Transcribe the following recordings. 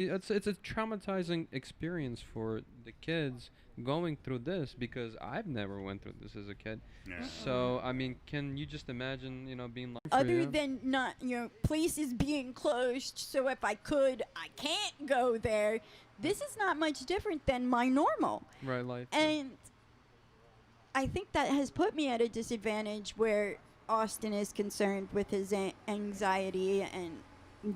It's a traumatizing experience for the kids going through this because I've never went through this as a kid. Yeah. So I mean, can you just imagine, being like for Other you? than not, places being closed, so if I could, I can't go there. This is not much different than my normal. Right, life. And I think that has put me at a disadvantage where Austin is concerned with his anxiety and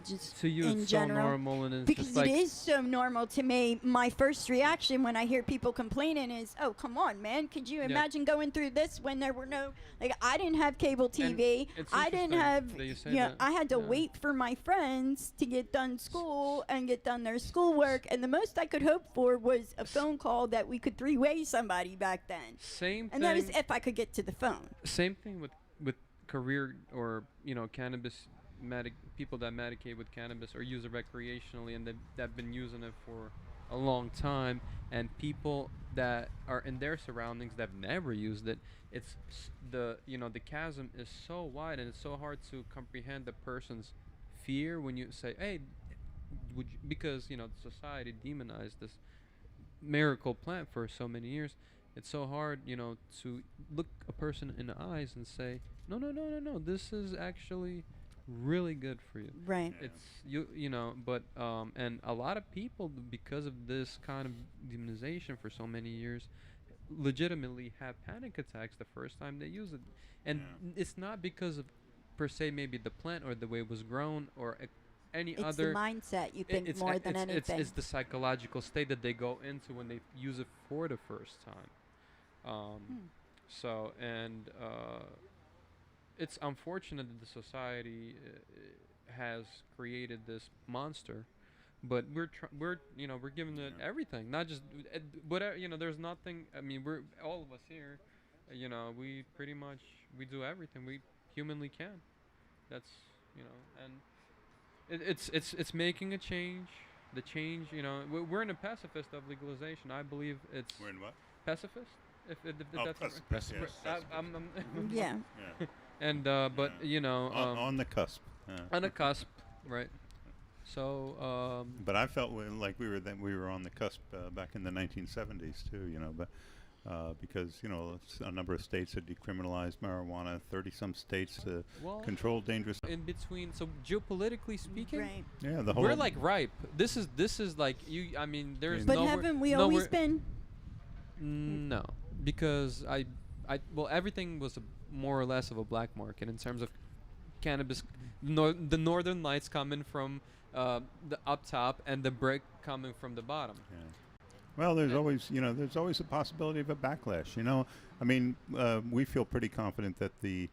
just To you, in it's so general. normal, and it's Because just it like is so normal to me. My first reaction when I hear people complaining is, "Oh, come on, man! Could you Yeah. imagine going through this when there were no I didn't have cable TV. it's I didn't interesting have that you say yeah. that. I had to Yeah. wait for my friends to get done school and get done their schoolwork, and the most I could hope for was a phone call that we could three-way somebody back then, Same and thing. that is if I could get to the phone. Same thing with career or cannabis people that medicate with cannabis or use it recreationally, and they've been using it for a long time, and people that are in their surroundings that have never used it. The chasm is so wide, and it's so hard to comprehend the person's fear when you say, hey, would you, because society demonized this miracle plant for so many years. It's so hard, to look a person in the eyes and say, no, no, no, no, no, this is actually really good for you. Right. It's but and a lot of people, because of this kind of demonization for so many years, legitimately have panic attacks the first time they use it, and it's not because of per se maybe the plant or the way it was grown or any It's other. the mindset, you think, more than anything. It's the psychological state that they go into when they use it for the first time. So and it's unfortunate that the society has created this monster, but we're giving it everything, not just whatever. There's nothing. I mean, we're all of us here. We pretty much we do everything we humanly can. That's and it's making a change. The change, we're in a pacifist of legalization. I believe it's We're in what? pacifist. If that's Precipice. Yeah. Yeah. and but On the cusp. on a cusp, right? So But I felt like we were on the cusp back in the 1970s too, but because a number of states had decriminalized marijuana, 30 some states well, controlled dangerous. in between. So geopolitically speaking, Right. Yeah, the whole. we're like ripe. This is like you. I mean, there's But nowhere, haven't we nowhere, always been? No, because well, everything was more or less of a black market in terms of cannabis. The northern lights coming from the up top and the brick coming from the bottom. Yeah. Well, there's always a possibility of a backlash. I mean, we feel pretty confident that the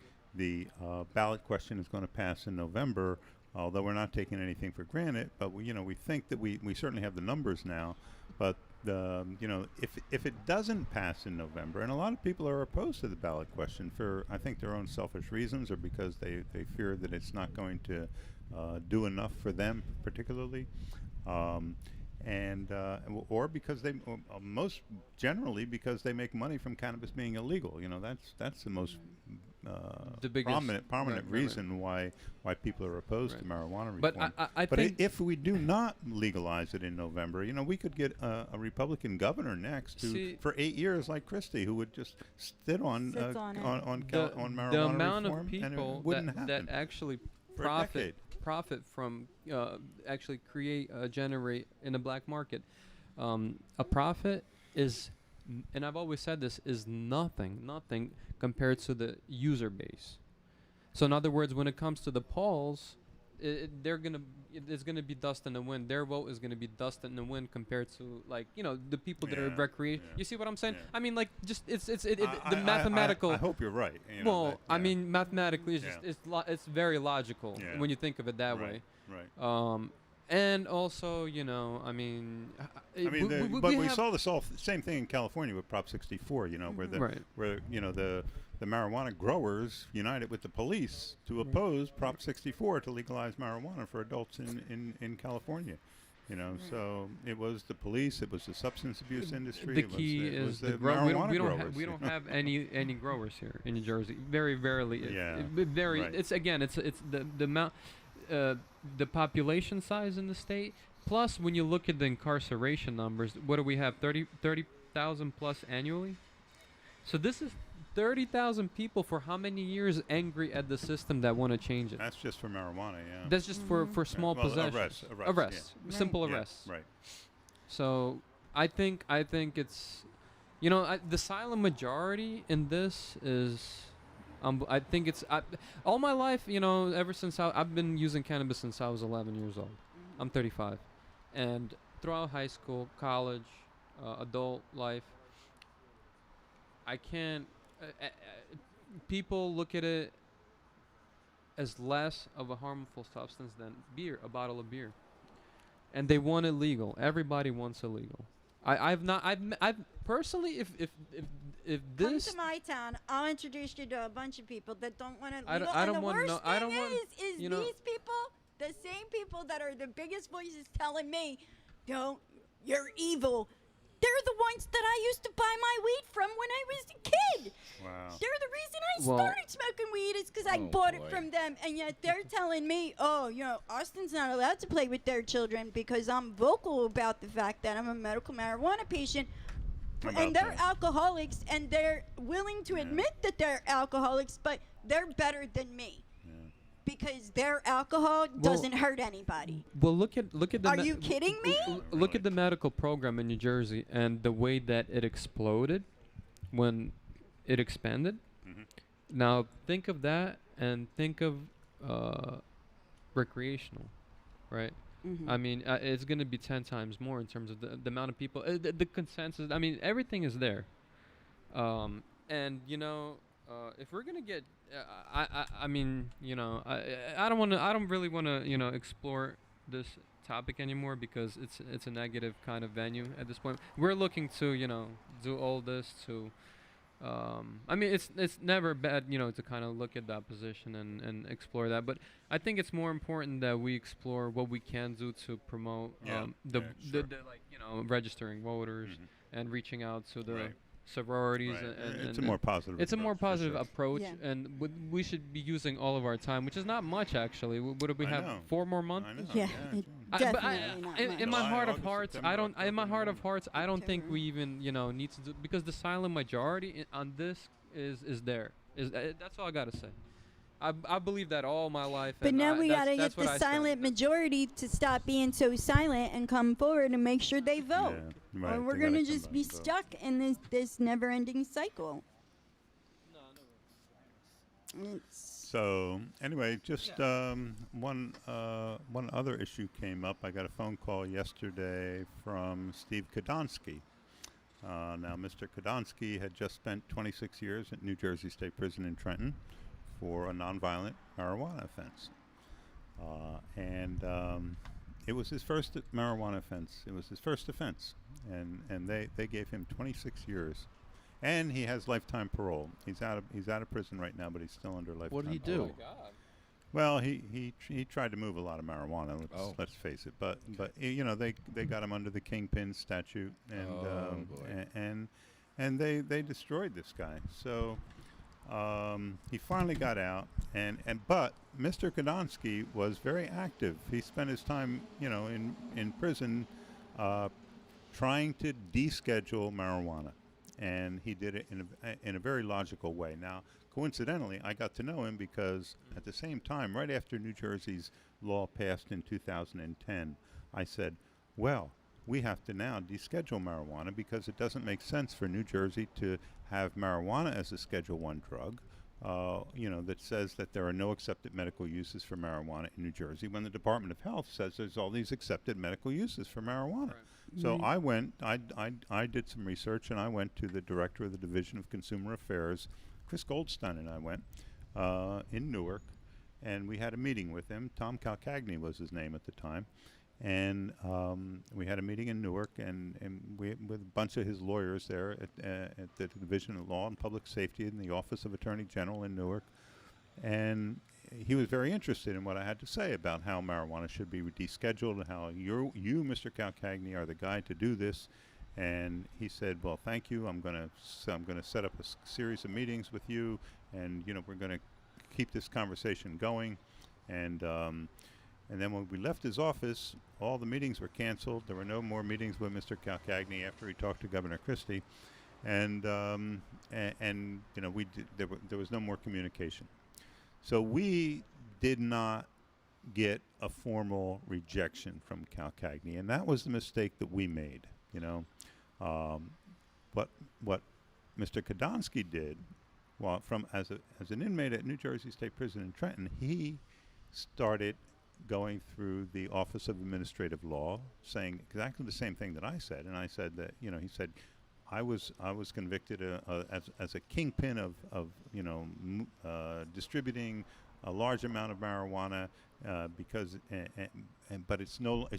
ballot question is going to pass in November. Although we're not taking anything for granted, but we think that we certainly have the numbers now. But if it doesn't pass in November, and a lot of people are opposed to the ballot question for I think their own selfish reasons, or because they fear that it's not going to do enough for them particularly. Or because most generally because they make money from cannabis being illegal. That's the most The biggest prominent right. reason why people are opposed to marijuana reform. But I But think if we do not legalize it in November, we could get a Republican governor next for 8 years like Christie, who would just sit on Sits on it. on marijuana the amount reform, of and it people wouldn't that happen actually for a decade. profit from actually generate in the black market. A profit is, and I've always said this, is nothing compared to the user base. So in other words, when it comes to the polls, it's gonna be dust in the wind. Their vote is gonna be dust in the wind compared to the people that are recreation. yeah. You see what I'm saying? Yeah. I mean, just the mathematical. I hope you're right. I mean, mathematically, it's just it's very logical Yeah. when you think of it that right, way. Right. And also, I mean, we saw the same thing in California with Prop 64. Where the marijuana growers united with the police to oppose Prop 64 to legalize marijuana for adults in California. So it was the police, it was the substance abuse industry. The key is the marijuana we growers. We don't have any growers here in New Jersey. Very rarely. Right. It's the amount. The population size in the state Plus, when you look at the incarceration numbers, what do we have? 30,000 plus annually. So this is 30,000 people for how many years angry at the system that want to change it. That's just for marijuana, yeah. That's just for small Well, possessions. arrests, yeah. Simple Yeah, arrests. right. So I think it's, the silent majority in this is, I think it's all my life, ever since I've been using cannabis since I was 11 years old. I'm 35, and throughout high school, college, adult life, I can't. People look at it as less of a harmful substance than beer, a bottle of beer, and they want it legal. Everybody wants it legal. I've personally, if Come this, to my town. I'll introduce you to a bunch of people that don't want it I legal. don't- I and don't the wanna worst know- thing I don't want- is you know- these people, the same people that are the biggest voices telling me, "Don't, you're evil." They're the ones that I used to buy my weed from when I was a kid. Wow. They're the reason I Well- started smoking weed is because I Oh, bought boy. it from them, and yet they're telling me, "Oh, Austin's not allowed to play with their children because I'm vocal about the fact that I'm a medical marijuana patient." About And they're that? alcoholics, and they're willing to Yeah. admit that they're alcoholics, but they're better than me Yeah. because their alcohol doesn't hurt anybody. well, look at the. Are you kidding me? Look at the medical program in New Jersey and the way that it exploded when it expanded. Mhm. Now think of that and think of recreational, right? I mean, it's going to be 10 times more in terms of the amount of people, the consensus. I mean, everything is there. And, if we're going to get, I mean, I don't really want to, explore this topic anymore because it's a negative kind of venue at this point. We're looking to, do all this to, I mean, it's never bad, to kind of look at that position and explore that. But I think it's more important that we explore what we can do to promote Yeah, the sure. registering voters Mhm. and reaching out to the Right. sororities. Right. And It's a more positive. it's a more approach, for positive sure. approach, Yeah. and we should be using all of our time, which is not much actually. What do we I have? know. 4 more months? I know. Yeah, yeah. it But definitely not in much. my July, heart of August, hearts, September, I don't. In my October, heart of November. hearts, I don't think October. we even need to do, because the silent majority on this is there. That's all I gotta say. I believe that all my life. But and now we that's- gotta that's get what the I stand. silent majority to stop being so silent and come forward and make sure they vote. Yeah, right, Or we're they gotta gonna come just back be and vote. stuck in this never-ending cycle. It's So anyway, just one other issue came up. I got a phone call yesterday from Steve Kadonsky. Now, Mr. Kadonsky had just spent 26 years at New Jersey State Prison in Trenton for a nonviolent marijuana offense, and it was his first marijuana offense. It was his first offense, and they gave him 26 years. And he has lifetime parole. He's out of prison right now, but he's still under lifetime. What did he parole. do? Well, he tried to move a lot of marijuana. Let's face it. But they got him under the Kingpin statute, and Oh, boy. and they destroyed this guy. So he finally got out, but Mr. Kadonsky was very active. He spent his time in prison trying to deschedule marijuana. And he did it in a very logical way. Now, coincidentally, I got to know him because at the same time, right after New Jersey's law passed in 2010, I said, well, we have to now deschedule marijuana because it doesn't make sense for New Jersey to have marijuana as a Schedule 1 drug, that says that there are no accepted medical uses for marijuana in New Jersey when the Department of Health says there's all these accepted medical uses for marijuana. Right. So I did some research, and I went to the director of the Division of Consumer Affairs, Chris Goldstein, and I went in Newark, and we had a meeting with him. Tom Calcagni was his name at the time, and we had a meeting in Newark, and we with a bunch of his lawyers there at the Division of Law and Public Safety in the Office of Attorney General in Newark, and he was very interested in what I had to say about how marijuana should be descheduled and how you, Mr. Calcagni, are the guy to do this. And he said, "Well, thank you. I'm going to set up a series of meetings with you, and we're going to keep this conversation going." And And then when we left his office, all the meetings were canceled. There were no more meetings with Mr. Calcagni after he talked to Governor Christie, and you know, there was no more communication. So we did not get a formal rejection from Calcagni, and that was the mistake that we made. You know, um, what Mr. Kadonsky did, well, as an inmate at New Jersey State Prison in Trenton, he started going through the Office of Administrative Law, saying exactly the same thing that I said. And I said that, you know, he said, I was convicted as a kingpin of you know, distributing a large amount of marijuana because but it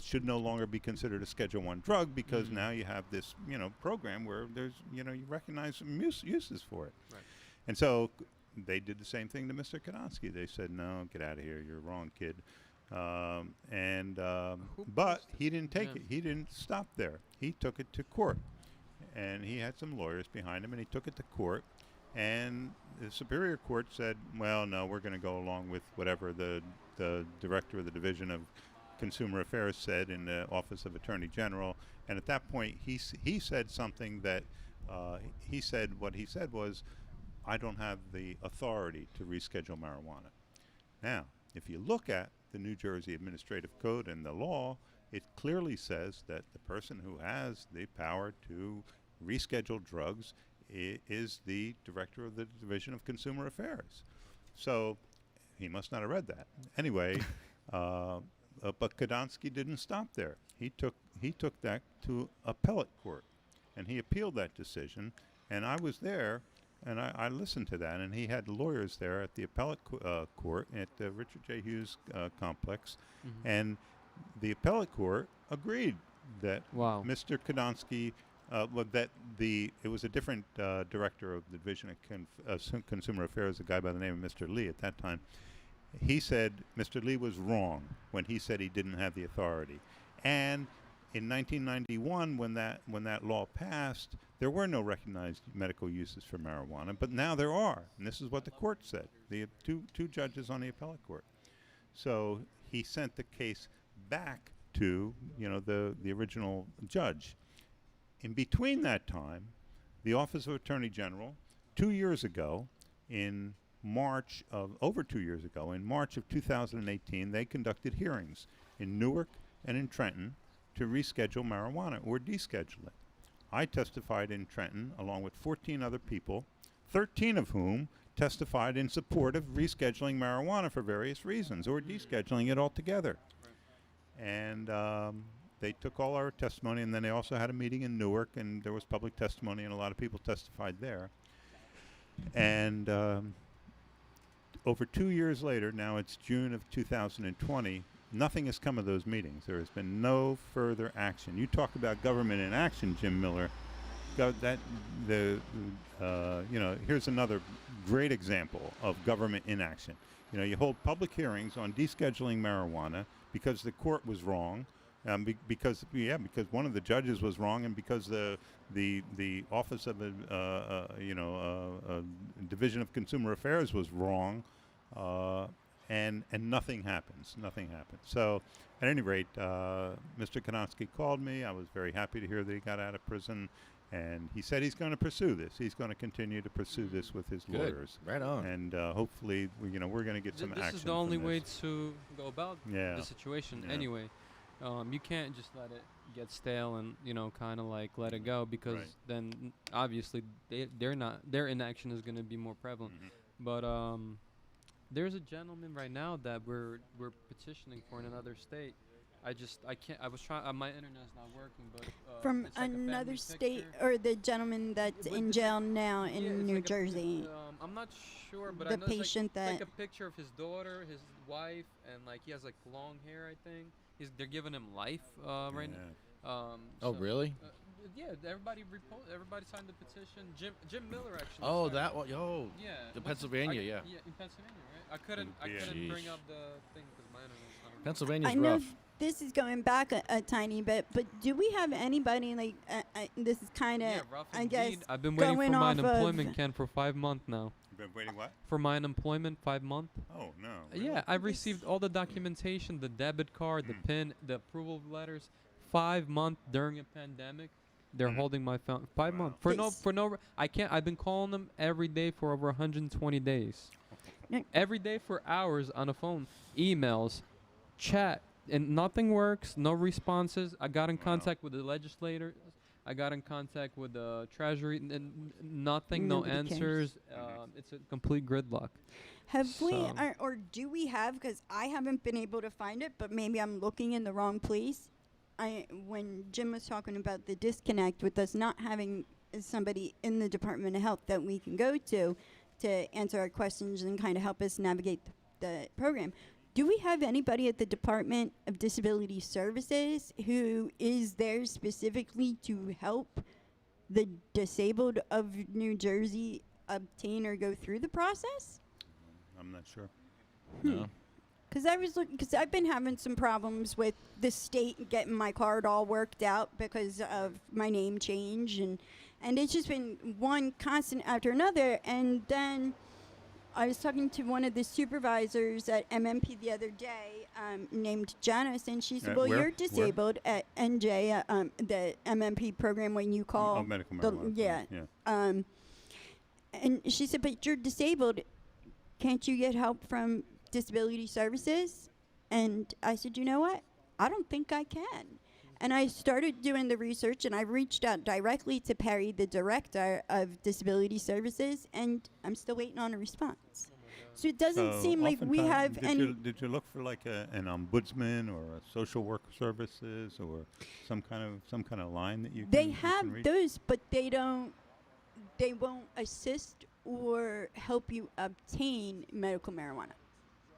should no longer be considered a Schedule I drug because now you have this, you know, program where there's, you know, you recognize some uses for it. Right. And so they did the same thing to Mr. Kadonsky. They said, "No, get out of here. You're wrong, kid." But he didn't take it. He didn't stop there. He took it to court, and he had some lawyers behind him, and he took it to court. And the Superior Court said, "Well, no, we're going to go along with whatever the director of the Division of Consumer Affairs said in the Office of Attorney General." And at that point, he said something that he said. What he said was, "I don't have the authority to reschedule marijuana." Now, if you look at the New Jersey Administrative Code and the law, it clearly says that the person who has the power to reschedule drugs is the director of the Division of Consumer Affairs. So he must not have read that. Anyway, but Kadonsky didn't stop there. He took that to appellate court, and he appealed that decision. And I was there, and I listened to that, and he had lawyers there at the appellate court at the Richard J. Hughes complex, and the appellate court agreed that Wow. Mr. Kadonsky, it was a different director of the Division of Consumer Affairs, a guy by the name of Mr. Lee at that time. He said Mr. Lee was wrong when he said he didn't have the authority, and in 1991, when that law passed, there were no recognized medical uses for marijuana, but now there are, and this is what the court said. The two judges on the appellate court. So he sent the case back to, you know, the original judge. In between that time, the Office of Attorney General, 2 years ago, over 2 years ago, in March of 2018, they conducted hearings in Newark and in Trenton to reschedule marijuana or deschedule it. I testified in Trenton along with 14 other people, 13 of whom testified in support of rescheduling marijuana for various reasons or descheduling it altogether. Right. And they took all our testimony, and then they also had a meeting in Newark, and there was public testimony, and a lot of people testified there. And over 2 years later, now it's June of 2020, nothing has come of those meetings. There has been no further action. You talk about government in action, Jim Miller. Here's another great example of government inaction. You know, you hold public hearings on descheduling marijuana because the court was wrong, because one of the judges was wrong, and because the Office of Division of Consumer Affairs was wrong. And nothing happens. Nothing happens. So, at any rate, Mr. Kadonsky called me. I was very happy to hear that he got out of prison, and he said he's going to pursue this. He's going to continue to pursue this with his lawyers. Right on. And hopefully, we're going to get some action. This is the only from way this. to go about the situation. Yeah. Anyway, you can't just let it get stale and, you know, kind of like let it go, because then obviously their inaction is going to be more prevalent. But there's a gentleman right now that we're petitioning for in another state. I can't. I was trying. My internet's not working, but From it's like a another family state, picture. or the gentleman that's But in this jail now in it's New like Jersey. I'm not sure, but The I know patient it's like that- a picture of his daughter, his wife, and like he has like long hair. I think they're giving him life right now. Oh, really? Yeah, everybody signed the petition. Jim Miller actually. Oh, signed that it. one. Oh, Yeah. the Pennsylvania, yeah. Yeah, in Pennsylvania, right? I couldn't Jeez. bring up the thing because my internet's not. Pennsylvania's I know rough. this is going back a tiny bit, but do we have anybody like this is kind of, Yeah, rough I guess, indeed. I've been waiting for going my off of- unemployment, Ken, for 5 months now. You've been waiting what? For my unemployment, 5 months. Oh no. Really? Yeah, I've received all the documentation, the debit card, the PIN, the approval letters. 5 months during a pandemic, they're holding my phone. 5 Wow. months I can't. I've been calling them every day for over 120 days. Every day for hours on the phone, emails, chat, and nothing works. No responses. I got in contact with the legislators. I got in contact with the Treasury. Nothing. No Nobody cares. answers. It's a complete gridlock. Have we, So- or do we have, because I haven't been able to find it, but maybe I'm looking in the wrong place. When Jim was talking about the disconnect with us not having somebody in the Department of Health that we can go to answer our questions and kind of help us navigate the program. Do we have anybody at the Department of Disability Services who is there specifically to help the disabled of New Jersey obtain or go through the process? I'm not sure. No. Because I was looking, because I've been having some problems with the state getting my card all worked out because of my name change, and it's just been one constant after another. And then I was talking to one of the supervisors at MMP the other day, named Janice, and she said, "Well, where? you're disabled at NJ, the MMP program when you call." Oh, medical marijuana. yeah. Yeah. And she said, "But you're disabled. Can't you get help from Disability Services?" And I said, "You know what? I don't think I can." And I started doing the research, and I reached out directly to Perry, the director of Disability Services, and I'm still waiting on a response. So it doesn't seem like we oftentimes, have any. Did you look for like an ombudsman or a social work services or some kind of line that you? They can have reach? those, but they won't assist or help you obtain medical marijuana.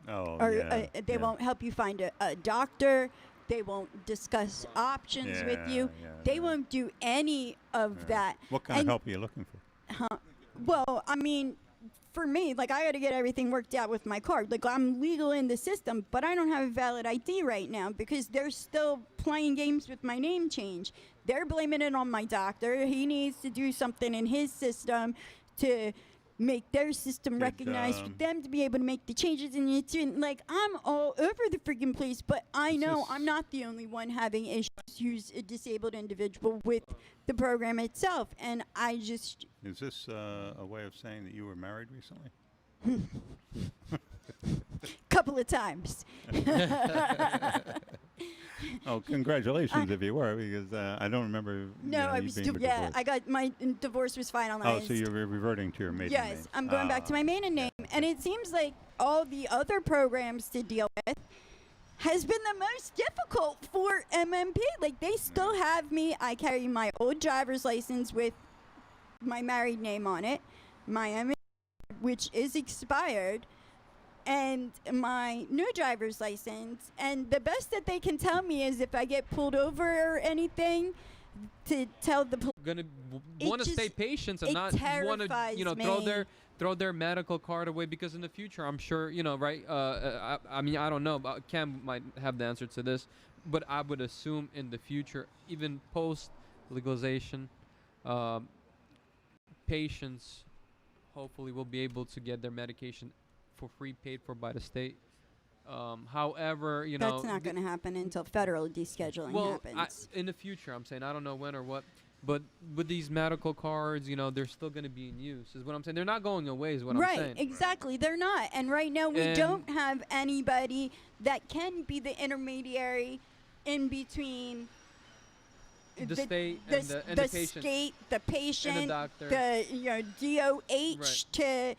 Oh, Or yeah. they yeah. won't help you find a doctor. They won't discuss options with you. Yeah, They yeah. won't do any of Yeah. that. What kind of And- help are you looking for? Well, I mean, for me, like, I got to get everything worked out with my card. Like, I'm legal in the system, but I don't have a valid ID right now because they're still playing games with my name change. They're blaming it on my doctor. He needs to do something in his system to make their system Did, recognized for them to be able to make the changes. And it's like, I'm all over the freaking place, but I Is know this- I'm not the only one having issues who's a disabled individual with the program itself. And I just, Is this a way of saying that you were married recently? couple of times. Oh, congratulations if you were, because I don't remember. No, you I you was being still, yeah, divorced. I got my divorce was finalized. Oh, so you're reverting to your maiden name. Yes, I'm going back to my maiden name. And it seems like all the other programs to deal with has been the most difficult for MMP. Like, they still have me. I carry my old driver's license with my married name on it, my MMP, which is expired, and my new driver's license. And the best that they can tell me is if I get pulled over or anything, to tell the police. Gonna It want to stay just- patient and it not want to terrifies throw their medical card away, because in the future, I'm sure, right. I mean, I don't know, but Cam might have the answer to this, but I would assume in the future, even post legalization, patients hopefully will be able to get their medication for free, paid for by the state. However, That's not going to happen until federal descheduling well, happens. in the future, I'm saying, I don't know when or what, but with these medical cards, they're still going to be in use, is what I'm saying. They're not going away, is what I'm Right, saying. exactly. They're not. And right now, we And- don't have anybody that can be the intermediary in between The state the, and the the patient state, the patient, and the doctor. the DOH Right. to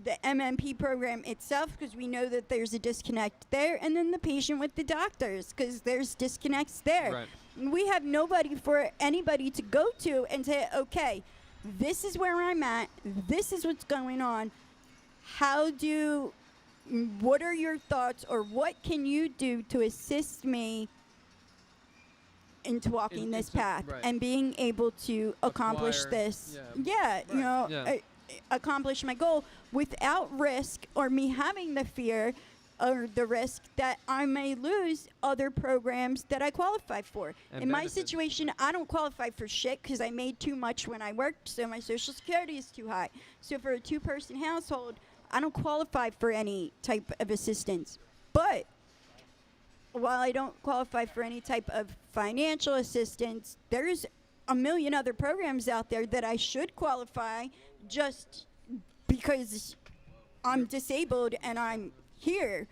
the MMP program itself, because we know that there's a disconnect there, and then the patient with the doctors, because there's disconnects there. Right. We have nobody for anybody to go to and say, okay, this is where I'm at, this is what's going on. What are your thoughts, or what can you do to assist me into walking this into- path right. and being able to accomplish Acquire- this? yeah. Yeah, Yeah. accomplish my goal without risk or me having the fear or the risk that I may lose other programs that I qualify for. And In my benefits, situation, I don't qualify for shit because I made too much when I worked, so my Social Security is too high. So for a 2-person household, I don't qualify for any type of assistance. But while I don't qualify for any type of financial assistance, there's a million other programs out there that I should qualify just because I'm disabled and I'm here,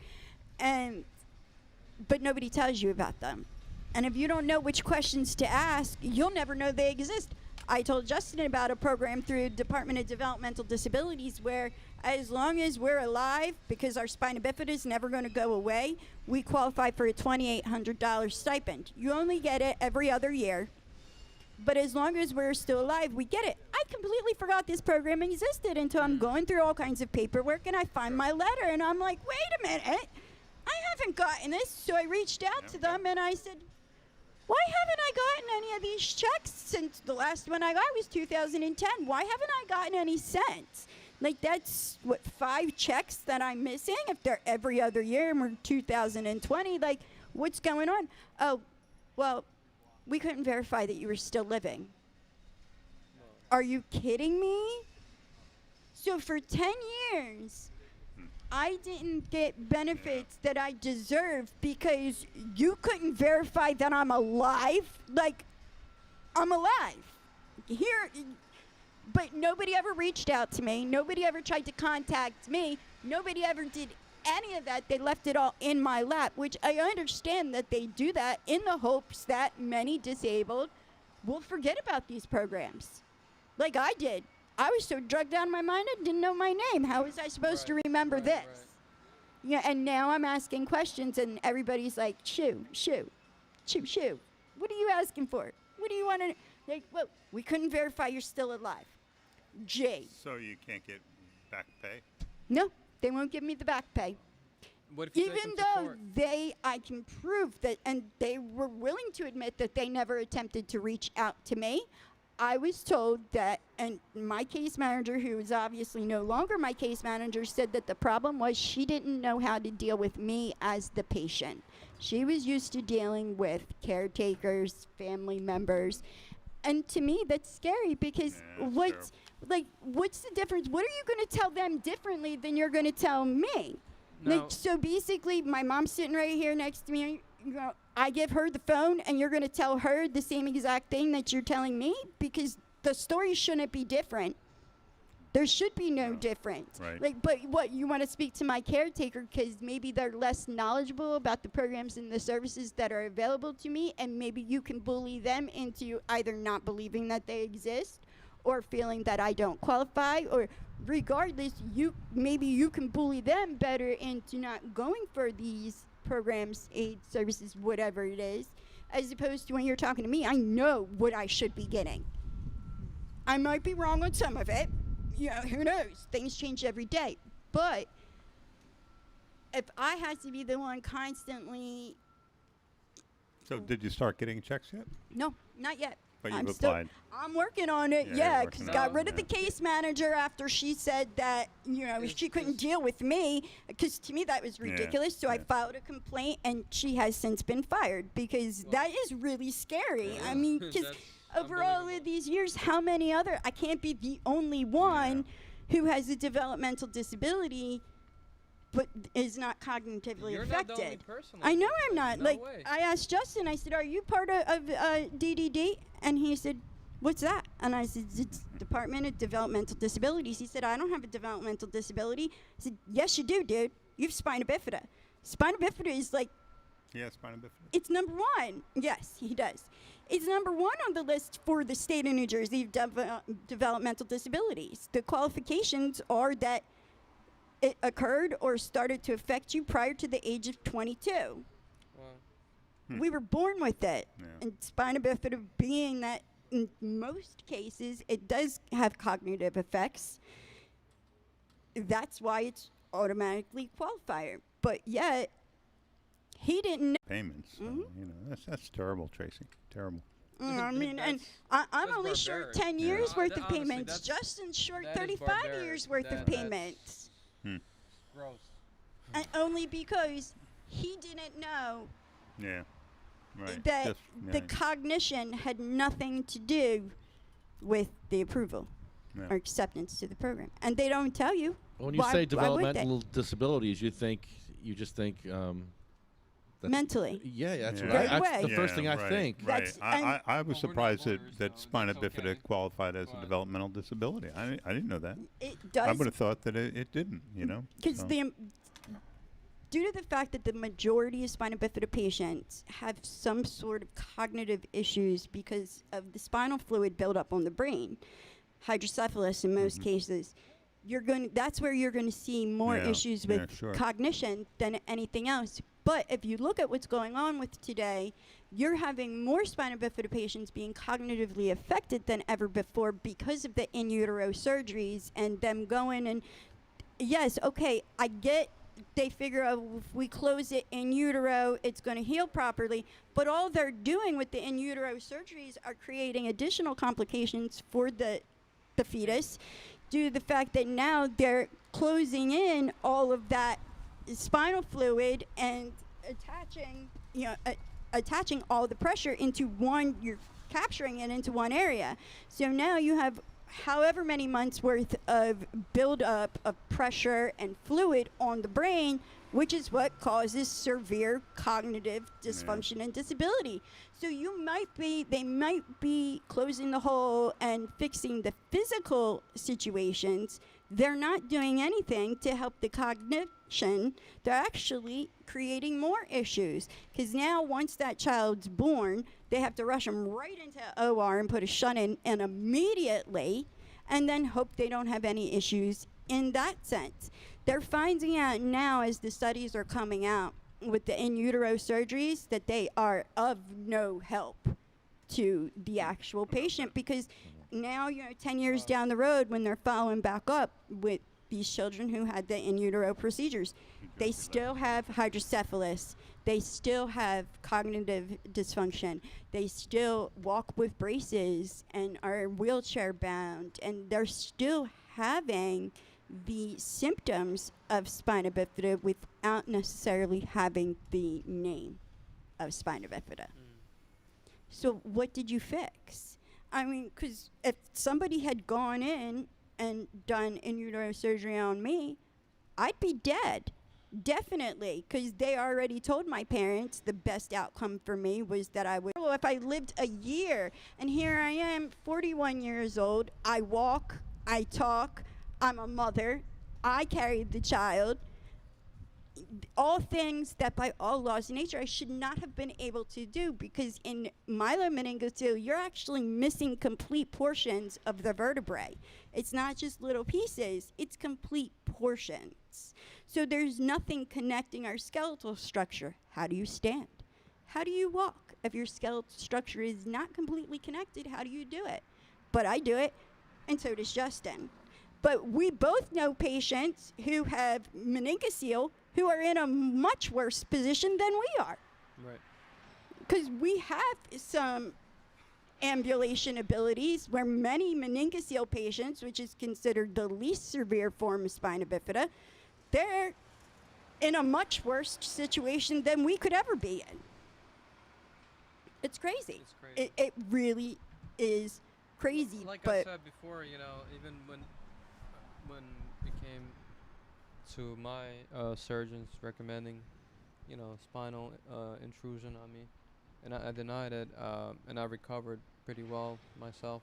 but nobody tells you about them. And if you don't know which questions to ask, you'll never know they exist. I told Justin about a program through Department of Developmental Disabilities where as long as we're alive, because our spina bifida is never going to go away, we qualify for a $2,800 stipend. You only get it every other year. But as long as we're still alive, we get it. I completely forgot this program existed until I'm going through all kinds of paperwork and I find my letter and I'm like, wait a minute, I haven't gotten this. So I reached out to them and I said, why haven't I gotten any of these checks since the last one I got was 2010? Why haven't I gotten any since? Like, that's, 5 checks that I'm missing? If they're every other year and we're 2020, like, what's going on? Oh, well, we couldn't verify that you were still living. Are you kidding me? So for 10 years, I didn't get benefits that I deserved because you couldn't verify that I'm alive. Like, I'm alive. Here, but nobody ever reached out to me. Nobody ever tried to contact me. Nobody ever did any of that. They left it all in my lap, which I understand that they do that in the hopes that many disabled will forget about these programs. Like I did. I was so drugged out of my mind I didn't know my name. How was I supposed to remember this? Yeah, and now I'm asking questions and everybody's like, shoo. What are you asking for? What do you want to, like, well, we couldn't verify you're still alive. J. So you can't get back pay? No, they won't give me the back pay. What if you take Even them to though court? I can prove that, and they were willing to admit that they never attempted to reach out to me. I was told that, and my case manager, who is obviously no longer my case manager, said that the problem was she didn't know how to deal with me as the patient. She was used to dealing with caretakers, family members, and to me that's scary because what's the difference? What are you going to tell them differently than you're going to tell me? No. Like, so basically, my mom's sitting right here next to me. You know, I give her the phone, and you're going to tell her the same exact thing that you're telling me? Because the story shouldn't be different. There should be no difference. Right. Like, but what, you want to speak to my caretaker because maybe they're less knowledgeable about the programs and the services that are available to me, and maybe you can bully them into either not believing that they exist or feeling that I don't qualify, or regardless, maybe you can bully them better into not going for these programs, aid services, whatever it is, as opposed to when you're talking to me, I know what I should be getting. I might be wrong on some of it. You know, who knows? Things change every day. But if I had to be the one constantly... So did you start getting checks yet? No, not yet. But you've still- applied. I'm working on it, Yeah, yeah, you're because working got on rid it, of the yeah. case manager after she said that, you know, she couldn't deal with me, because to me that was ridiculous, so I yeah. filed a complaint, and she has since been fired, because that is really scary. I mean, because That's over all of unbelievable. these years, how many other, I can't be the only one who has a developmental disability, but is not cognitively You're not the affected. only person I like know this, I'm not. no Like, way. I asked Justin, I said, are you part of DDD? And he said, what's that? And I said, it's Department of Developmental Disabilities. He said, I don't have a developmental disability. I said, yes, you do, dude. You have spina bifida. Spina bifida is like, Yeah, spina bifida. it's number 1. Yes, he does. It's number 1 on the list for the state of New Jersey developmental disabilities. The qualifications are that it occurred or started to affect you prior to the age of 22. Wow. We were born with it. Yeah. And spina bifida being that in most cases it does have cognitive effects. That's why it's automatically qualifier. But yet, he didn't know. Payments. Mhm. You know, that's terrible, Tracy. Terrible. I mean, and That's- I'm that's only short barbaric. 10 Yeah. years worth That- of honestly, payments. that's- Justin's short that is 35 barbaric. years worth of That's payments. gross. and only because he didn't know Yeah. Right. that Just, the right. cognition had nothing to do with the approval Yeah. or acceptance to the program, and they don't tell you. When you Why- say why would they? developmental disabilities, you just think that's, Mentally. Yeah, that's Yeah. what Right that's away. the first Yeah, thing I right, think. Right. That's- I was Well, we're not surprised that, lawyers, that so spina that's bifida okay. qualified as a But- developmental disability. I didn't know that. It I does would have thought that it didn't, you know? because So, due to the fact that the majority of spina bifida patients have some sort of cognitive issues because of the spinal fluid buildup on the brain, hydrocephalus in most cases, that's where you're going to see more Yeah, issues yeah, with sure. cognition than anything else. But if you look at what's going on with today, you're having more spina bifida patients being cognitively affected than ever before because of the in utero surgeries and them going and yes, okay, I get they figure out if we close it in utero, it's going to heal properly. But all they're doing with the in utero surgeries are creating additional complications for the fetus due to the fact that now they're closing in all of that spinal fluid and attaching all the pressure into one, you're capturing it into one area. So now you have however many months worth of buildup of pressure and fluid on the brain, which is what causes severe cognitive dysfunction and disability. So they might be closing the hole and fixing the physical situations. They're not doing anything to help the cognition. They're actually creating more issues because now once that child's born, they have to rush them right into OR and put a shunt in and immediately and then hope they don't have any issues in that sense. They're finding out now as the studies are coming out with the in utero surgeries that they are of no help to the actual patient because now, 10 years down the road when they're following back up with these children who had the in utero procedures, they still have hydrocephalus. They still have cognitive dysfunction. They still walk with braces and are wheelchair bound, and they're still having the symptoms of spina bifida without necessarily having the name of spina bifida. So what did you fix? I mean, because if somebody had gone in and done in utero surgery on me, I'd be dead. Definitely, because they already told my parents the best outcome for me was that I would. Well, if I lived a year, and here I am, 41 years old, I walk, I talk, I'm a mother, I carried the child. All things that by all laws of nature I should not have been able to do because in myelomeningocele, you're actually missing complete portions of the vertebrae. It's not just little pieces, it's complete portions. So there's nothing connecting our skeletal structure. How do you stand? How do you walk? If your skeletal structure is not completely connected, how do you do it? But I do it, and so does Justin. But we both know patients who have meningocele who are in a much worse position than we are. Right. Because we have some ambulation abilities where many meningocele patients, which is considered the least severe form of spina bifida, they're in a much worse situation than we could ever be in. It's crazy. It's crazy. It really is crazy. Like but I said before, even when it came to my surgeons recommending, spinal intrusion on me, and I denied it, and I recovered pretty well myself.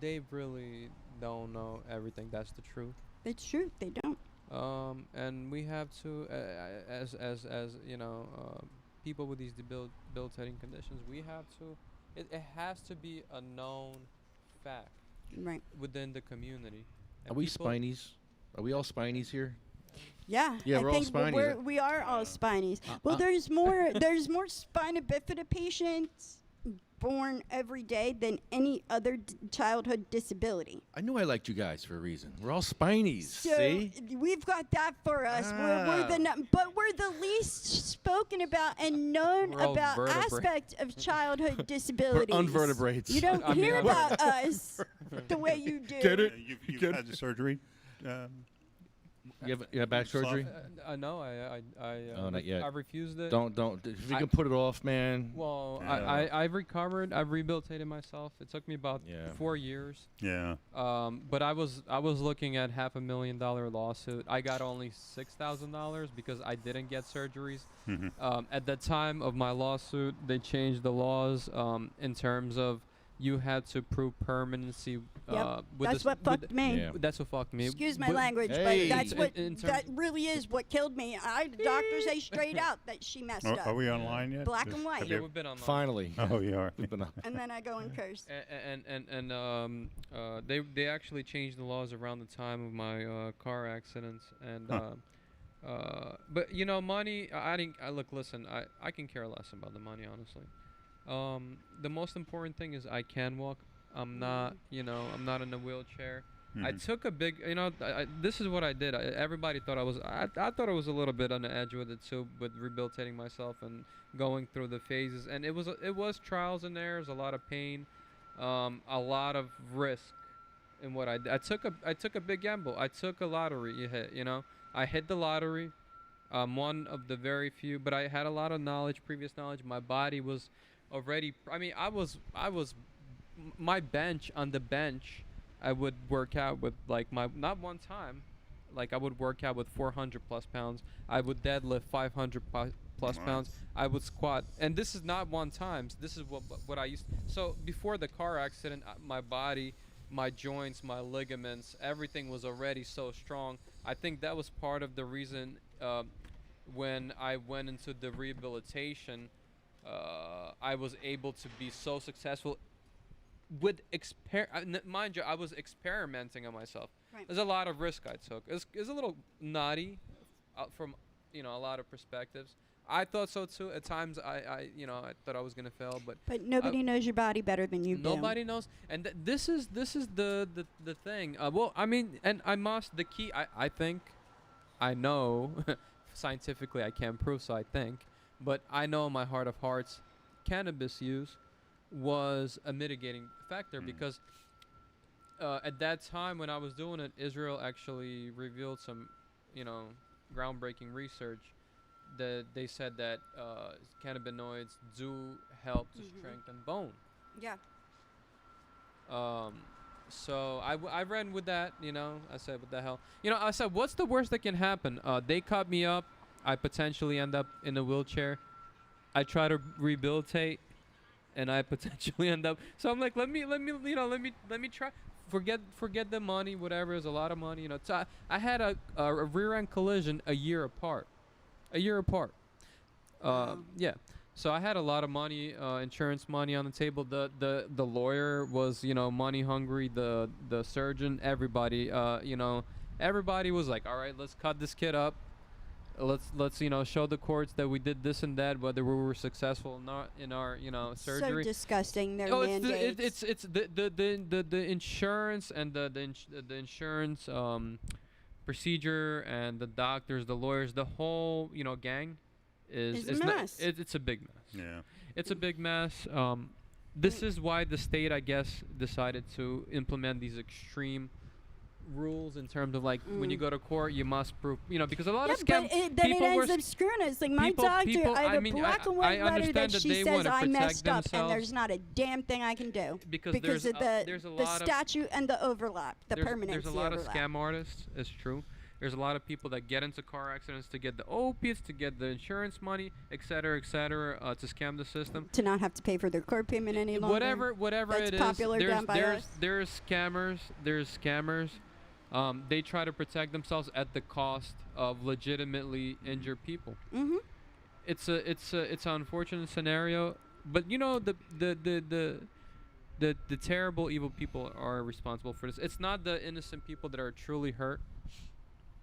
They really don't know everything. That's the truth. it's true, they don't. And we have to, as people with these debilitating conditions, we have to. It has to be a known fact Right. within the community. Are we spinies? Are we all spinies here? Yeah, Yeah, I we're all think spinies. we are all spinies. Well, there's more spina bifida patients born every day than any other childhood disability. I knew I liked you guys for a reason. We're all spinies. So See? we've got that for us. But we're the least spoken about and known We're all about vertebrate. aspect of childhood disabilities. unvertebrates. You don't I mean, hear I'm- about us the way you do. Get it? you've Get had the surgery, You have back Slough? surgery? No, Oh, not yet. I refused it. Don't. If you I- can put it off, man. Well, Yeah. I've recovered. I've rehabilitated myself. It took me about Yeah. 4 years. Yeah. But I was looking at $500,000 lawsuit. I got only $6,000 because I didn't get surgeries. Mhm. At the time of my lawsuit, they changed the laws in terms of you had to prove permanency. With That's the, what fucked me. Yeah. That's what fucked me. Excuse my But- language, Hey. but that's what In terms that really is what killed me. The doctors say straight out that she messed Are, up. are we online yet? Black Just- and white. have Yeah, you- we've been on. Finally. Oh, you are. We've been on- And then I go and curse. They actually changed the laws around the time of my car accidents and but you know money I didn't I look listen I can care less about the money honestly. The most important thing is I can walk. I'm not I'm not in a wheelchair. I Mhm. took a big this is what I did. Everybody thought I thought I was a little bit on the edge with it too, with rehabilitating myself and going through the phases, and it was trials and errors, a lot of pain, a lot of risk in what I did. I took a big gamble. I took a lottery hit, I hit the lottery. One of the very few, but I had a lot of knowledge, previous knowledge. My body was already I was my bench on the bench. I would work out with like not one time, like I would work out with 400 plus pounds. I would deadlift 500 plus pounds. I would squat, and this is not one times. This is what I used. So before the car accident, my body, my joints, my ligaments, everything was already so strong. I think that was part of the reason when I went into the rehabilitation, I was able to be so successful with mind you, I was experimenting on myself. Right. There's a lot of risk I took. It's a little naughty from a lot of perspectives. I thought so too. At times I thought I was gonna fail, but nobody knows your body better than you do. nobody knows. And this is the thing. Well, I mean, and the key. I think, I know, scientifically I can't prove. So I think, but I know in my heart of hearts, cannabis use was a mitigating factor because at that time when I was doing it, Israel actually revealed some, groundbreaking research that they said that cannabinoids do help to strengthen bone. Yeah. So I ran with that, I said, what the hell? I said, what's the worst that can happen? They cut me up. I potentially end up in a wheelchair. I try to rehabilitate, and I potentially end up. So I'm like, let me try. Forget the money, whatever. It's a lot of money, So I had a rear end collision a year apart. Wow. Yeah. So I had a lot of money, insurance money on the table. The lawyer was, money hungry. The surgeon, everybody, everybody was like, all right, let's cut this kid up. Let's show the courts that we did this and that, whether we were successful or not in our surgery. So disgusting. Their Oh, mandates. it's the insurance and the insurance procedure and the doctors, the lawyers, the whole gang It's a not- mess. it's a big mess. Yeah. It's a big mess. This is why the state, I guess, decided to implement these extreme rules in terms of like when you go to court, you must prove, because a lot of scam then it people were ends up screwing us. Like my people- doctor, people- I have I a mean, black and I white letter understand that that she they says wanna I protect messed up, and themselves. there's not a damn thing I can do because of there's a the lot of statute and the overlap, the permanency there's a lot overlap. of scam artists. It's true. There's a lot of people that get into car accidents to get the opiates, to get the insurance money, et cetera, to scam the system. To not have to pay for their court payment any longer. Whatever That's it is, popular down by us. there's scammers. They try to protect themselves at the cost of legitimately injured people. Mm-hmm. It's an unfortunate scenario, but the terrible evil people are responsible for this. It's not the innocent people that are truly hurt.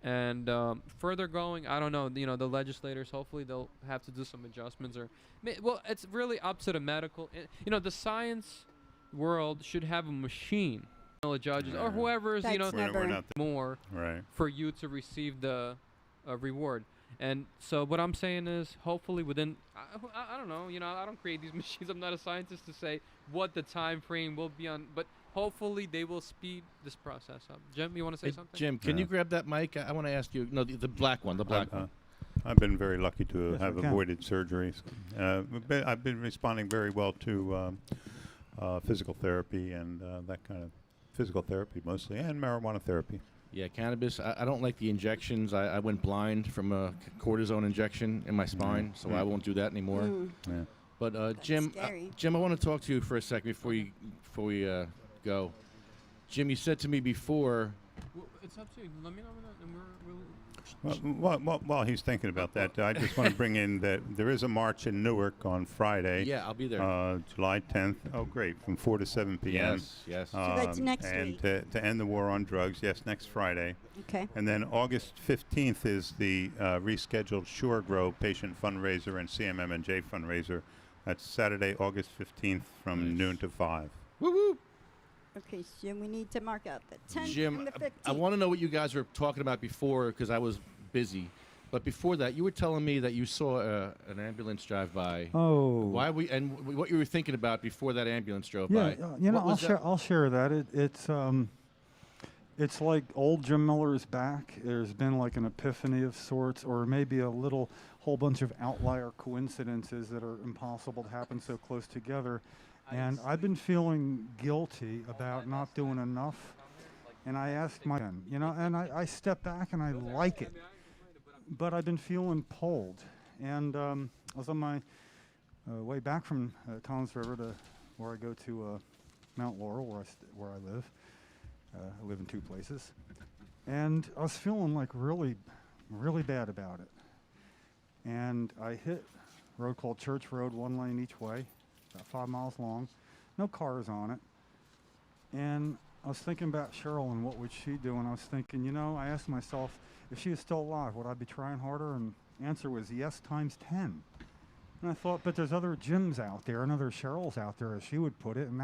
And further going, I don't know. The legislators, hopefully they'll have to do some adjustments, or well, it's really up to the medical. The science world should have a machine, the judges or Yeah. whoever is That's We're never- not more right. for you to receive the reward. And so what I'm saying is, hopefully within, I don't know, I don't create these machines. I'm not a scientist to say what the time frame will be on, but hopefully they will speed this process up. Jim, you want to say Hey, something? Jim, can Yeah. you grab that mic? I want to ask you. No, the black one. The black one. I've been very lucky to Yes, I have can. avoided surgeries. I've been responding very well to physical therapy and that kind of physical therapy mostly, and marijuana therapy. Yeah, cannabis. I don't like the injections. I went blind from a cortisone injection in my spine, so I won't do that anymore. Mm. Yeah. But Jim, scary. Jim, I want to talk to you for a second before we go. Jim, you said to me before. Well, it's up to you. Let me know, and we'll While he's thinking about that, I just want to bring in that there is a march in Newark on Friday. Yeah, I'll be there. July 10th. Oh, great. From 4 to 7 p.m. Yes. So that's next and week. to end the war on drugs, yes, next Friday. Okay. And then August 15th is the rescheduled Sure Grow patient fundraiser and CMM&J fundraiser. That's Saturday, August 15th from Nice. noon to 5. Woo woo. Okay, so we need to mark out the 10th Jim, and the 15th. I want to know what you guys were talking about before because I was busy. But before that, you were telling me that you saw an ambulance drive by. Oh. Why what you were thinking about before that ambulance drove Yeah, by? you know, What was that? I'll share that. It's like old Jim Miller is back. There's been like an epiphany of sorts, or maybe a whole bunch of outlier coincidences that are impossible to happen so close together. And I've been feeling guilty about not doing enough. And I asked and I step back and I like it. But I've been feeling pulled. And I was on my way back from Toms River to where I go to Mount Laurel, where I live. I live in two places. And I was feeling like really, really bad about it. And I hit a road called Church Road, 1 lane each way, about 5 miles long. No cars on it. And I was thinking about Cheryl and what would she do. And I was thinking, I asked myself, if she was still alive, would I be trying harder? And the answer was yes, times 10. And I thought, but there's other Jims out there and other Cheryls out there, as she would put it, and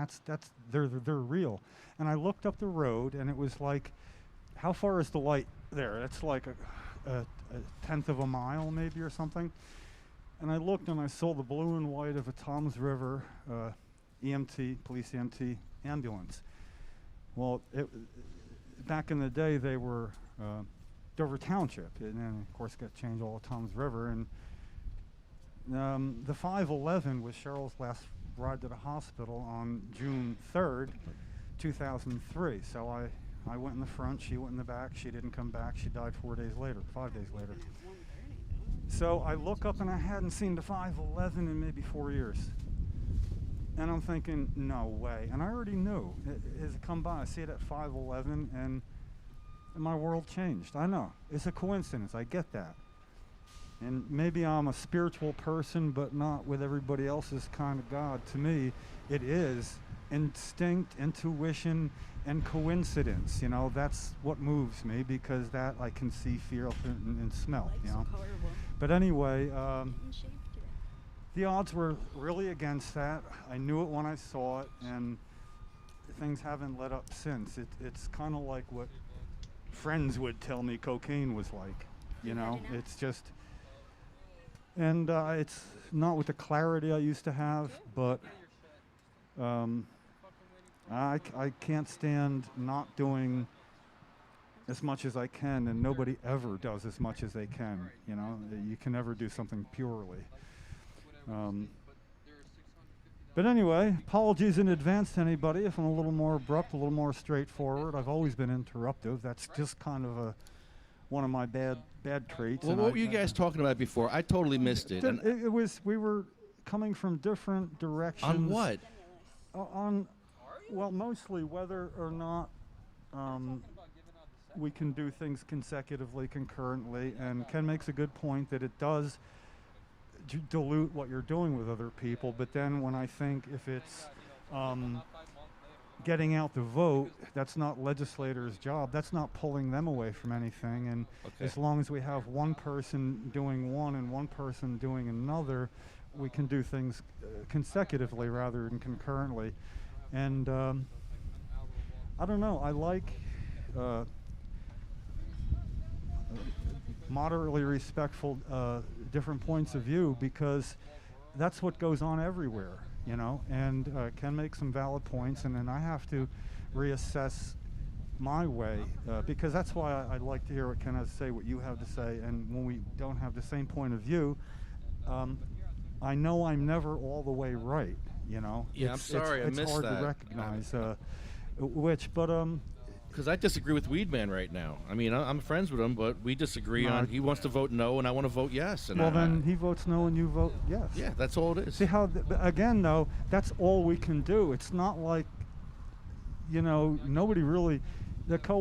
they're real. And I looked up the road, and it was like, how far is the light there? That's like a tenth of a mile, maybe, or something. And I looked, and I saw the blue and white of a Toms River police EMT ambulance. Well, back in the day, they were Dover Township, and then, of course, got changed all to Toms River. And the 511 was Cheryl's last ride to the hospital on June 3rd, 2003. So I went in the front, she went in the back, she didn't come back, she died 5 days later. So I look up and I hadn't seen the 511 in maybe 4 years. And I'm thinking, no way. And I already knew. As it come by, I see it at 511 and my world changed. I know. It's a coincidence. I get that. And maybe I'm a spiritual person, but not with everybody else's kind of God. To me, it is instinct, intuition, and coincidence. That's what moves me, because that I can see, feel, and smell. But anyway, the odds were really against that. I knew it when I saw it, and things haven't let up since. It's kind of like what friends would tell me cocaine was like. It's just. And it's not with the clarity I used to have, but I can't stand not doing as much as I can, and nobody ever does as much as they can. You can never do something purely. But anyway, apologies in advance to anybody if I'm a little more abrupt, a little more straightforward. I've always been interruptive. That's just kind of one of my bad traits. Well, what were you guys talking about before? I totally missed it. And It was, we were coming from different directions. on what? Well, mostly whether or not we can do things consecutively, concurrently, and Ken makes a good point that it does dilute what you're doing with other people. But then when I think if it's getting out the vote, that's not legislators' job. That's not pulling them away from anything. And as long as we have one person doing one and one person doing another, we can do things consecutively rather than concurrently. And I don't know. I like moderately respectful different points of view, because that's what goes on everywhere. and can make some valid points, and then I have to reassess my way, because that's why I'd like to hear what Ken has to say, what you have to say, and when we don't have the same point of view, I know I'm never all the way right. Yeah, I'm sorry, I it's missed hard that. to recognize Because I disagree with Weedman right now. I mean, I'm friends with him, but we disagree No, on. He wants to vote no, and I want to vote yes. And well, then he votes no and you vote yes. yeah, that's all it is. See how, again, though, that's all we can do. It's not like, nobody really,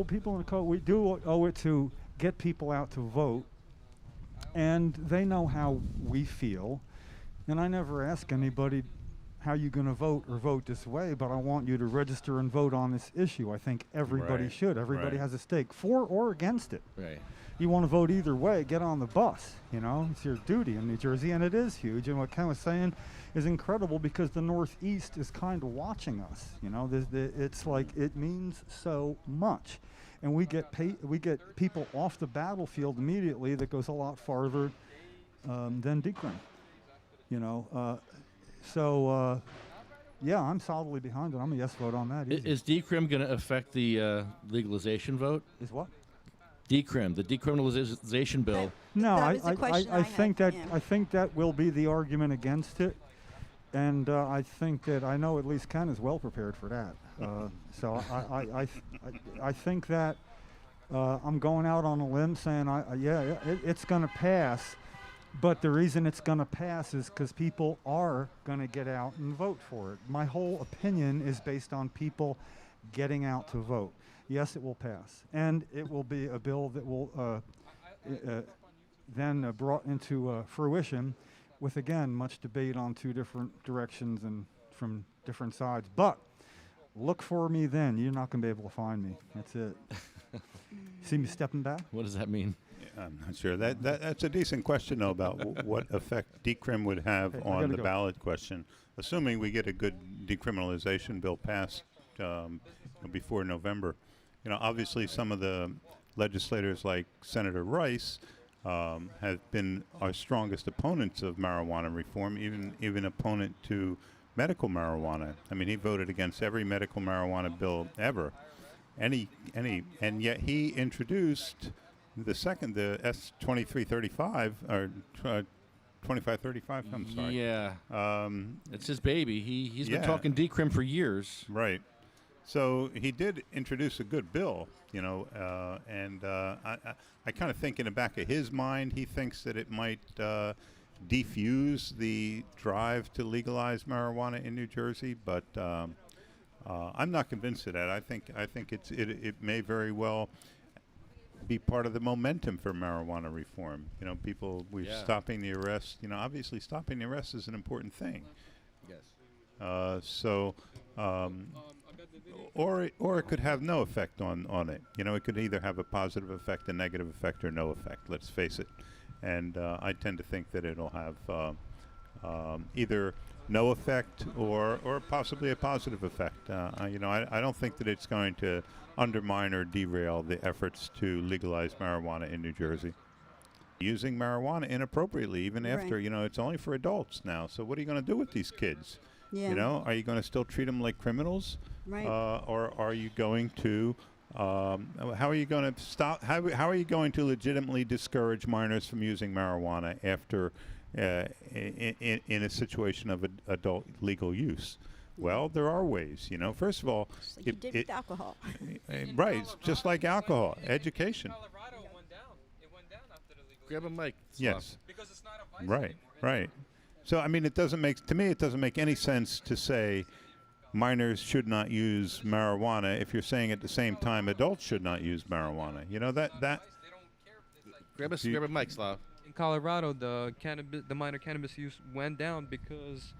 people in the code, we do owe it to get people out to vote, and they know how we feel. And I never ask anybody how you going to vote or vote this way, but I want you to register and vote on this issue. I think everybody Right, should. Everybody right. has a stake, for or against it. Right. You want to vote either way, get on the bus. It's your duty in New Jersey, and it is huge. And what Ken was saying is incredible, because the Northeast is kind of watching us. It's like it means so much, and we get people off the battlefield immediately. That goes a lot farther than decrim. Yeah, I'm solidly behind it. I'm a yes vote on that. Easy. Is decrim going to affect the legalization vote? Is what? Decrim, the decriminalization bill. No, That was the question I think had, that yeah. I think that will be the argument against it, and I think that I know at least Ken is well prepared for that. So I think that I'm going out on a limb saying it's going to pass, but the reason it's going to pass is because people are going to get out and vote for it. My whole opinion is based on people getting out to vote. Yes, it will pass, and it will be a bill that will then brought into fruition with, again, much debate on two different directions and from different sides. But look for me then. You're not going to be able to find me. That's it. See me stepping back? What does that mean? Yeah, I'm not sure. That's a decent question, though, about what effect decrim would have Hey, I on gotta the go. ballot question, assuming we get a good decriminalization bill passed before November. Obviously, some of the legislators, like Senator Rice, have been our strongest opponents of marijuana reform, even opponent to medical marijuana. I mean, he voted against every medical marijuana bill ever. And yet he introduced the S-2335 or 2535. I'm sorry. Yeah, it's his baby. He's been Yeah. talking decrim for years. Right. So he did introduce a good bill, and I kind of think in the back of his mind, he thinks that it might defuse the drive to legalize marijuana in New Jersey, but I'm not convinced of that. I think it may very well be part of the momentum for marijuana reform. People, we're stopping the arrest. Obviously stopping the arrest is an important thing. Yes. Or it could have no effect on it. It could either have a positive effect, a negative effect, or no effect. Let's face it. And I tend to think that it'll have either no effect or possibly a positive effect. I don't think that it's going to undermine or derail the efforts to legalize marijuana in New Jersey. Using marijuana inappropriately, even after, Right. It's only for adults now. So what are you going to do with these kids? Yeah. Are you going to still treat them like criminals? Right. Or are you going to, how are you going to stop, how are you going to legitimately discourage minors from using marijuana after, in a situation of adult legal use? Well, there are ways, First of all, Just like you did with alcohol. right, it's just like alcohol, education. Colorado went down. It went down after the legalization. Grab a mic. Yes. Because it's not a vice Right, anymore. right. So, I mean, it doesn't make any sense to say minors should not use marijuana if you're saying at the same time adults should not use marijuana. They don't care. It's like Grab a mic, Slav. in Colorado, the minor cannabis use went down because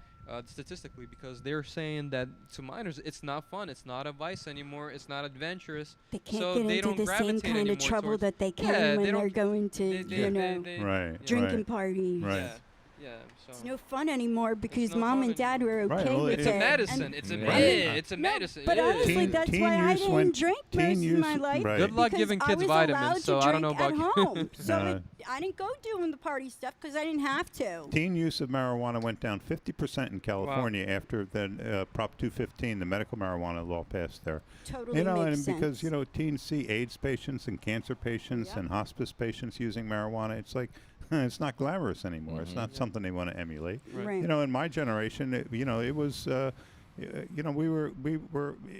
statistically, because they're saying that to minors it's not fun, it's not a vice anymore, it's not adventurous. They can't So get they into don't the same gravitate kind of anymore trouble towards- that they can Yeah, when they they're don't- going to, They- you know, Right. drinking right. parties. Right. Yeah. Yeah. So It's no fun anymore because no mom fun and dad were Right, okay well, with it's it. a medicine. And It's a Yeah. it's a no, medicine. but It is. honestly, Teen- that's teen why I use didn't went- drink teen most use- of my life. right. Good luck because giving I kids was vitamins, allowed to so I don't drink know at about home. So Uh, I didn't go doing the party stuff because I didn't have to. Teen use of marijuana went down 50% in California after the Prop 215, the medical marijuana law passed there. Totally You know, makes and sense. because, you know, teens see AIDS patients and cancer patients Yep. and hospice patients using marijuana, it's like, it's not glamorous anymore. It's not something they want to emulate. Right. You know, in my generation, you know, it was, you know, we were,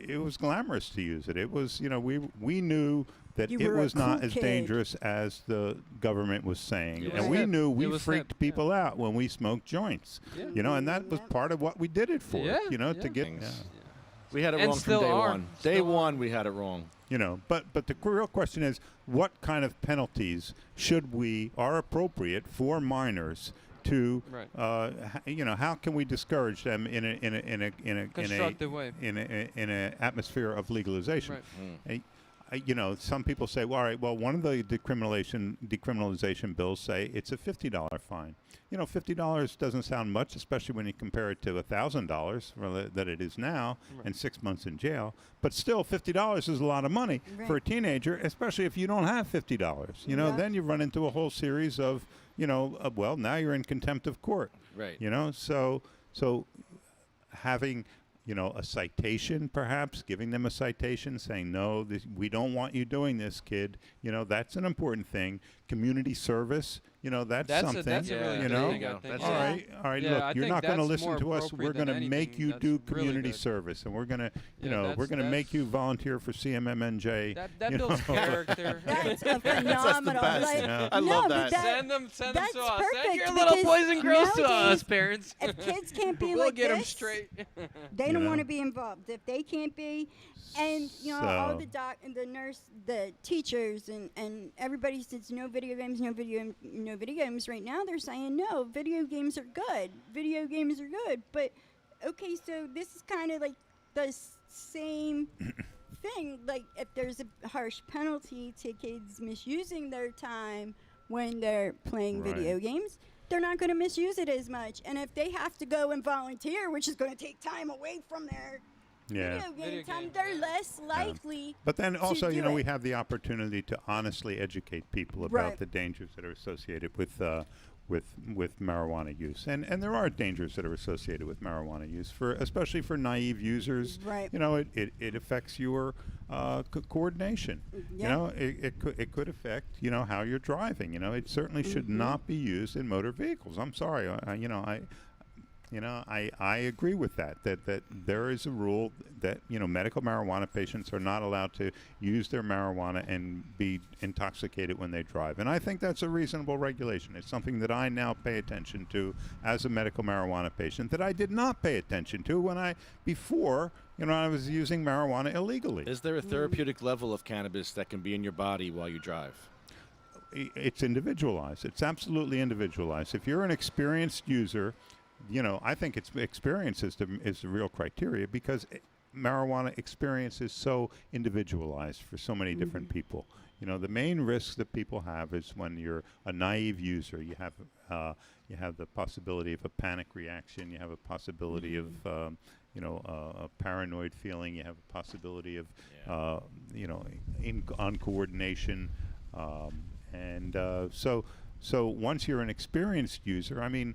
it was glamorous to use it. It was, you know, we knew that You it were a was not cool as kid. dangerous as the government was saying. It And was we hip. knew It we was freaked hip, yeah. people out when we smoked joints. Yeah. You know, and that was Yep. part of what we did it for. Yeah, You know, yeah. to get. Things. Yeah. We had it And wrong from still day are. one. Day Still are. one, we had it wrong. You know, but the real question is, what kind of penalties are appropriate for minors to, Right. you know, how can we discourage them in a Constructive way. in a atmosphere of legalization? Right. You know, some people say, well, all right, well, one of the decriminalization bills say it's a $50 fine. You know, $50 doesn't sound much, especially when you compare it to $1,000 that it is now, Right. and 6 months in jail. But still, $50 is a lot of money for a Right. teenager, especially if you don't have $50. You know, Yeah. then you run into a whole series of, you know, well, now you're in contempt of court. Right. You know, so having, you know, a citation, perhaps giving them a citation saying, no, we don't want you doing this, kid. You know, that's an important thing. Community service, you know, that's something. That's a really you good know, thing, I think. That's all Yeah. right, all right. Yeah, look, I you're think not going to that's listen more to us. appropriate We're going to than make anything. you That's do really community good. service, and we're going to, you Yeah, know, that's- we're going to make that's- you volunteer for CMMNJ. That you builds know. character. That's a phenomenal. best. Like, Yeah. I no, love but that. Send them that's to us. Send perfect your little because boys and girls to us, nowadays, parents. if kids can't be we'll like get them this, straight. they You don't know. want to be involved. If they can't be, and you know, all So- the the nurse, the teachers, and everybody says no video games, no video games. Right now, they're saying no, video games are good. Video games are good. But okay, so this is kind of like the same thing. Like if there's a harsh penalty to kids misusing their time when they're playing Right. video games, they're not going to misuse it as much. And if they have to go and volunteer, which is going to take time away from their Yeah. video game Video time, game, they're yeah. less likely. But then also, do you know, it. we have the opportunity to honestly educate people about Right. the dangers that are associated with marijuana use, and there are dangers that are associated with marijuana use, especially for naive users. Right. You know, it affects your coordination. Yeah. You know, it could affect, you know, how you're driving. You know, it certainly should not be used in motor vehicles. I'm sorry, I agree with that there is a rule that, you know, medical marijuana patients are not allowed to use their marijuana and be intoxicated when they drive. And I think that's a reasonable regulation. It's something that I now pay attention to as a medical marijuana patient that I did not pay attention to before, you know, I was using marijuana illegally. Is there a therapeutic level of cannabis that can be in your body while you drive? It's individualized. It's absolutely individualized. If you're an experienced user, you know, I think experience is the real criteria, because marijuana experience is so individualized for so many different people. You know, the main risks that people have is when you're a naive user. You have the possibility of a panic reaction. You have a possibility of a paranoid feeling. You have a possibility of you know, on coordination, so once you're an experienced user, I mean.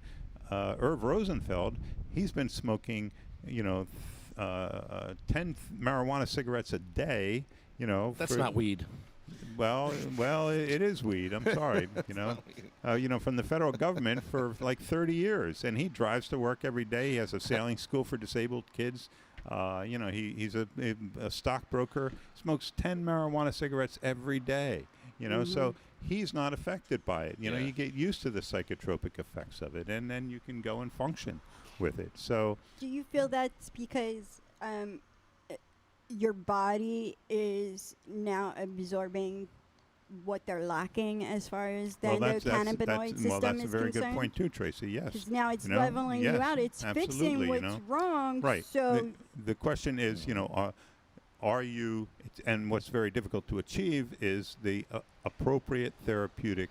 Irv Rosenfeld, he's been smoking, you know, 10 marijuana cigarettes a day, you know. That's not weed. Well, it is weed. I'm sorry, you know, from the federal government for like 30 years, and he drives to work every day. He has a sailing school for disabled kids. You know, he's a stockbroker. Smokes 10 marijuana cigarettes every day. You know, so he's not affected by it. You know, Yeah. you get used to the psychotropic effects of it, and then you can go and function with it. So, Do you feel that's because your body is now absorbing what they're lacking as far as the endocannabinoid system that's a is very concerned? good point too, Tracy. Yes. Because now it's You know, leveling you yes, out. It's absolutely, fixing you what's know. wrong. Right. So The question is, you know, are you? And what's very difficult to achieve is the appropriate therapeutic,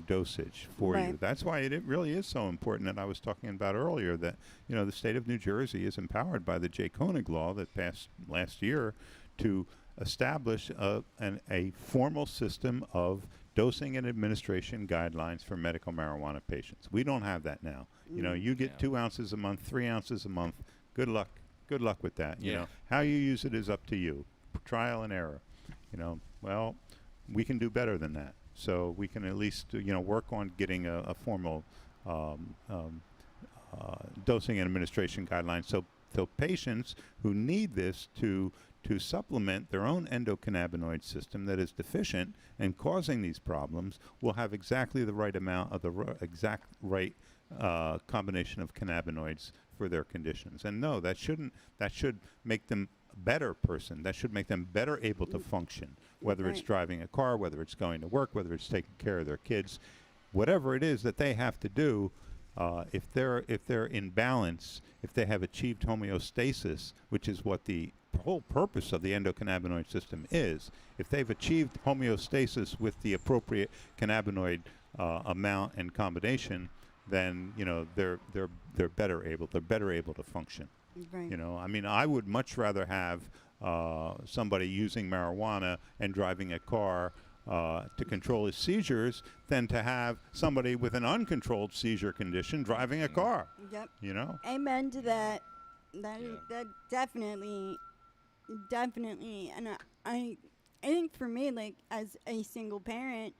dosage for you. Right. That's why it really is so important that I was talking about earlier. That the state of New Jersey is empowered by the J. Koenig law that passed last year to establish a formal system of dosing and administration guidelines for medical marijuana patients. We don't have that now. You get Yeah. 2 ounces a month, 3 ounces a month. Good luck. Good luck with that. Yeah. How you use it is up to you. Trial and error. Well, we can do better than that. So we can at least work on getting a formal dosing and administration guidelines. So patients who need this to supplement their own endocannabinoid system that is deficient and causing these problems will have exactly the right amount of the exact right combination of cannabinoids for their conditions. And no, that should make them a better person. That should make them better able to function, whether it's Right. driving a car, whether it's going to work, whether it's taking care of their kids, whatever it is that they have to do. If they're in balance, if they have achieved homeostasis, which is what the whole purpose of the endocannabinoid system is, if they've achieved homeostasis with the appropriate cannabinoid amount and combination, then they're better able to function. Right. I mean, I would much rather have somebody using marijuana and driving a car to control his seizures than to have somebody with an uncontrolled seizure condition driving a car. Yep. Amen to that. That Yeah. that definitely, and I think for me, like as a single parent,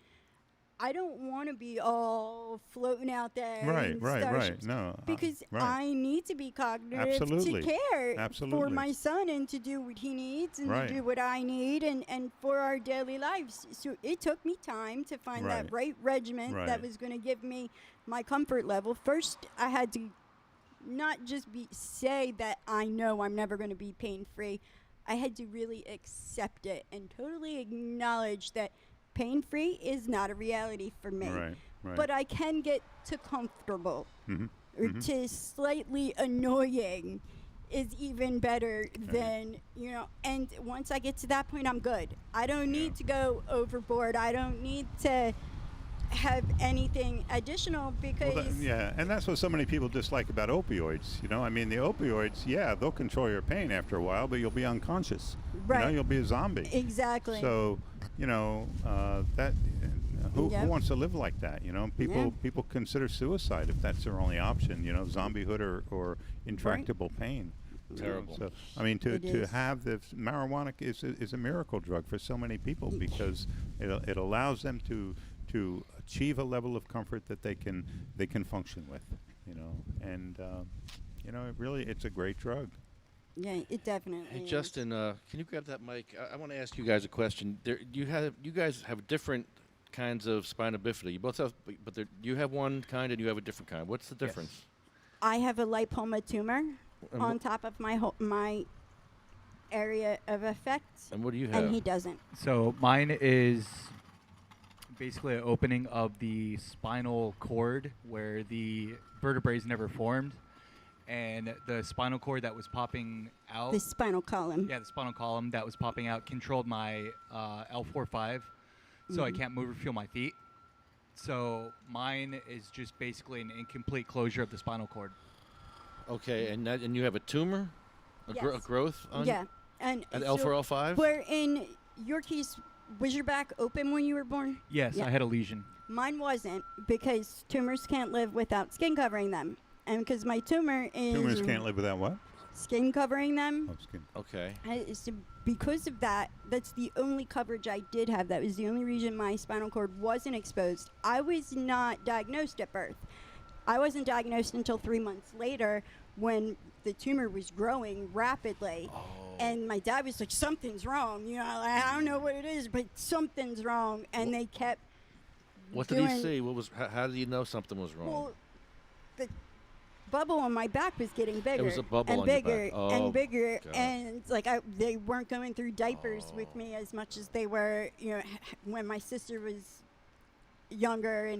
I don't want to be all floating out there. and start No. Because right. I need to be cognitive Absolutely. to care for Absolutely. my son and to do what he needs and Right. to do what I need and for our daily lives. So it took me time to find that right regimen Right. that was going to give me my comfort level. First, I had to not just say that I know I'm never going to be pain free. I had to really accept it and totally acknowledge that pain free is not a reality for me. Right. But I can get to comfortable Mhm. or to slightly annoying is even better than, and once I get to that point, I'm good. I don't need to go overboard. I don't need to have anything additional because And that's what so many people dislike about opioids. I mean, the opioids, they'll control your pain after a while, but you'll be unconscious. Right. You'll be a zombie. Exactly. So, that who Yep. wants to live like that? People consider suicide if that's their only option. Zombiehood or intractable pain. Terrible. So, I mean, It to is. have this marijuana is a miracle drug for so many people because it allows them to achieve a level of comfort that they can function with. And it's a great drug. Yeah, it definitely Hey is. Justin, can you grab that mic? I want to ask you guys a question. You guys have different kinds of spina bifida. You both have, but you have one kind and you have a different kind. What's the difference? I have a lipoma tumor And on top of my area of effect, And what do you have? and he doesn't. So mine is basically an opening of the spinal cord where the vertebrae never formed, and the spinal cord that was popping out. The spinal column. Yeah, the spinal column that was popping out controlled my L4-5, so I can't move or feel my feet. So mine is just basically an incomplete closure of the spinal cord. Okay, and you have a tumor, a Yes. growth on Yeah, and at so L4, L5. where in your case, was your back open when you were born? Yes, Yeah. I had a lesion. Mine wasn't because tumors can't live without skin covering them, and because my tumor is Tumors can't live without what? skin covering them. Oh, skin. Okay. So because of that, that's the only coverage I did have. That was the only reason my spinal cord wasn't exposed. I was not diagnosed at birth. I wasn't diagnosed until 3 months later when the tumor was growing rapidly. Oh. And my dad was like, something's wrong. I don't know what it is, but something's wrong. And they kept What did he see? What was? How did you know something was wrong? Well, the bubble on my back was getting bigger was a bubble and on your bigger back. Oh, and bigger, God. and like they weren't going through diapers with me as much as they were, when my sister was younger, and